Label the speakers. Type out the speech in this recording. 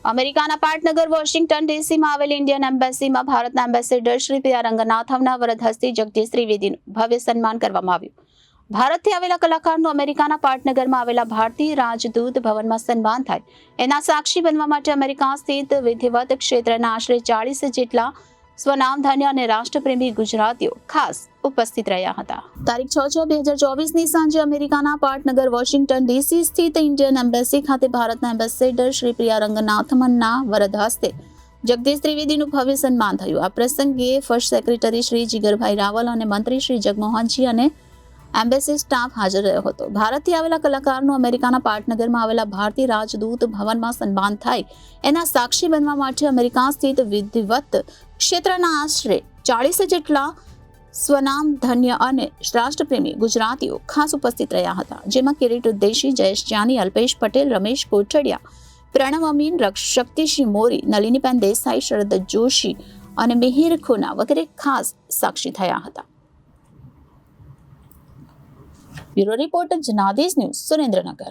Speaker 1: અમેરિકાના પાટનગર વોશિંગ્ટન ડીસીમાં આવેલી ઇન્ડિયન એમ્બેસીમાં ભારતના એમ્બેસેડર શ્રી પ્રિયા રંગનાથનના વરદ હસ્તે જગદીશ ત્રિવેદીનું ભવ્ય સન્માન કરવામાં આવ્યું. ભારતથી આવેલા કલાકારનું અમેરિકાના પાટનગરમાં આવેલા ભારતીય રાજદૂત ભવનમાં સન્માન થાય એના સાક્ષી બનવા માટે અમેરિકા સ્થિત વિધિવત ક્ષેત્રના આશરે 40 જેટલા સ્વનામધન્ય અને રાષ્ટ્રપ્રેમી ગુજરાતીઓ ખાસ ઉપસ્થિત રહ્યા હતા. તારીખ 6/6/2024ની સાંજે અમેરિકાના પાટનગર વોશિંગ્ટન ડીસી સ્થિત ઇન્ડિયન એમ્બેસી ખાતે ભારતના એમ્બેસેડર શ્રી પ્રિયા રંગનાથનના વરદ હસ્તે જગદીશ ત્રિવેદીનું ભવ્ય સન્માન થયું. આ પ્રસંગે ફર્સ્ટ સેક્રેટરી શ્રી જીગરભાઈ રાવલ અને મંત્રી શ્રી જગમોહનજી અને એમ્બેસી સ્ટાફ હાજર રહ્યો હતો. ભારતથી આવેલા કલાકારનું અમેરિકાના પાટનગરમાં આવેલા ભારતીય રાજદૂત ભવનમાં સન્માન થાય એના સાક્ષી બનવા માટે અમેરિકા સ્થિત વિધિવત ક્ષેત્રના આશરે 40 જેટલા સ્વનામધન્ય અને રાષ્ટ્રપ્રેમી ગુજરાતીઓ ખાસ ઉપસ્થિત રહ્યા હતા, જેમાં કિરીટ ઉદ્દેશી, જયેશ જાની, અલ્પેશ પટેલ, રમેશ કોટડિયા, પ્રણવ અમીન, શક્તિસિંહ મોરી, નલિનીબેન દેસાઈ, શરદ જોશી અને મિહિર ખુના વગેરે ખાસ સાક્ષી થયા હતા. Bureau report Janadesh news, Surendranagar.